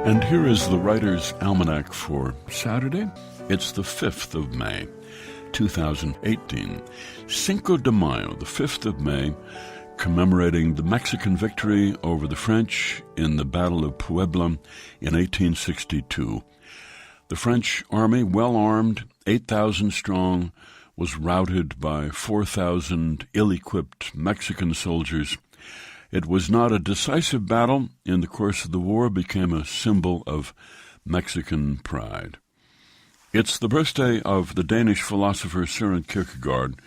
And here is the Writer's Almanac for Saturday. It's the 5th of May, 2018. Cinco de Mayo, the 5th of May, commemorating the Mexican victory over the French in the Battle of Puebla in 1862. The French army, well-armed, 8,000 strong, was routed by 4,000 ill-equipped Mexican soldiers. It was not a decisive battle. In the course of the war, became a symbol of Mexican pride. It's the birthday of the Danish philosopher Søren Kierkegaard,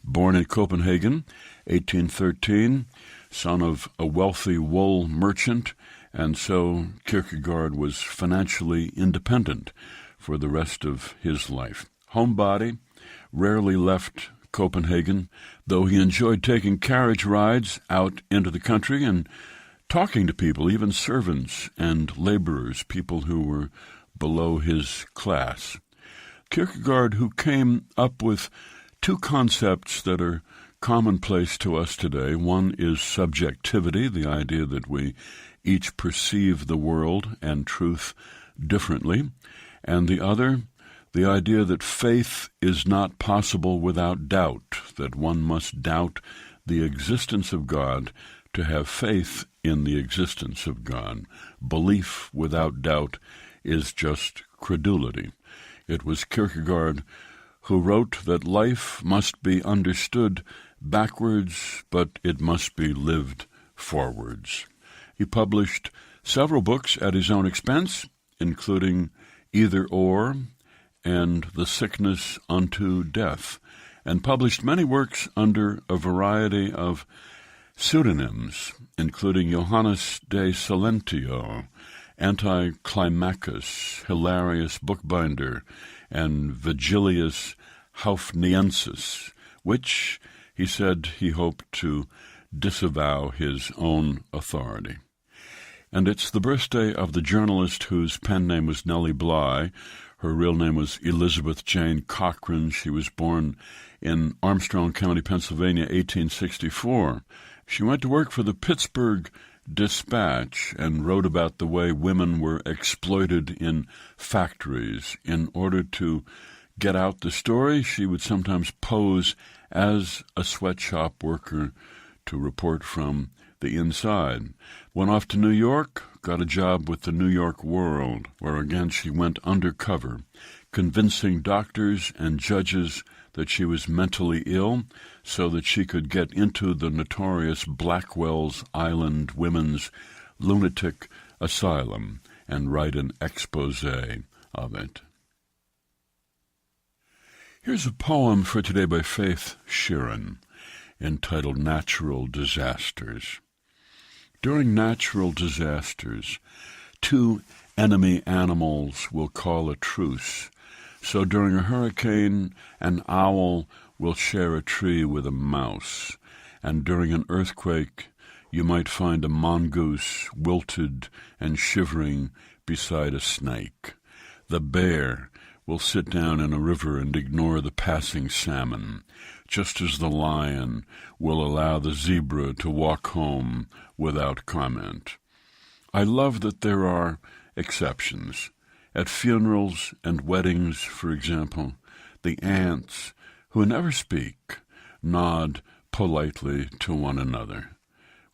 born in Copenhagen, 1813, son of a wealthy wool merchant, and so Kierkegaard was financially independent for the rest of his life. Homebody, rarely left Copenhagen, though he enjoyed taking carriage rides out into the country and talking to people, even servants and laborers, people who were below his class. Kierkegaard, who came up with two concepts that are commonplace to us today. One is subjectivity, the idea that we each perceive the world and truth differently, and the other, the idea that faith is not possible without doubt, that one must doubt the existence of God to have faith in the existence of God. Belief without doubt is just credulity. It was Kierkegaard who wrote that life must be understood backwards, but it must be lived forwards. He published several books at his own expense, including Either Or and The Sickness Unto Death, and published many works under a variety of pseudonyms, including Johannes de Silentio, Anticlimacus, Hilarious Bookbinder, and Vigilius Haufniensis, which he said he hoped to disavow his own authority. And it's the birthday of the journalist whose pen name was Nellie Bly. Her real name was Elizabeth Jane Cochran. She was born in Armstrong County, Pennsylvania, 1864. She went to work for the Pittsburgh Dispatch and wrote about the way women were exploited in factories. In order to get out the story, she would sometimes pose as a sweatshop worker to report from the inside. Went off to New York, got a job with the New York World, where again she went undercover, convincing doctors and judges that she was mentally ill so that she could get into the notorious Blackwell's Island Women's Lunatic Asylum and write an expose of it. Here's a poem for today by Faith Sheeran, entitled Natural Disasters. During natural disasters, two enemy animals will call a truce. So during a hurricane, an owl will share a tree with a mouse. And during an earthquake, you might find a mongoose wilted and shivering beside a snake. The bear will sit down in a river and ignore the passing salmon, just as the lion will allow the zebra to walk home without comment. I love that there are exceptions. At funerals and weddings, for example, the aunts, who never speak, nod politely to one another.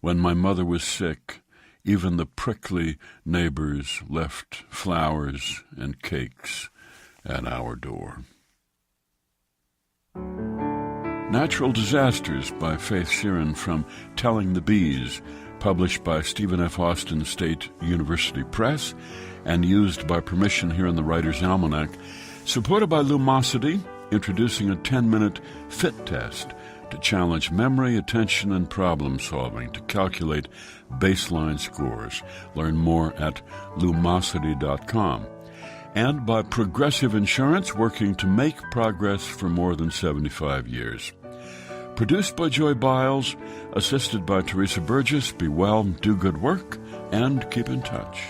When my mother was sick, even the prickly neighbors left flowers and cakes at our door. Natural Disasters by Faith Sheeran from Telling the Bees, published by Stephen F. Austin State University Press and used by permission here in the Writer's Almanac, supported by Lumosity, introducing a 10-minute fit test to challenge memory, attention, and problem-solving to calculate baseline scores. Learn more at lumosity.com. And by Progressive Insurance, working to make progress for more than 75 years. Produced by Joy Biles, assisted by Teresa Burgess. Be well, do good work, and keep in touch.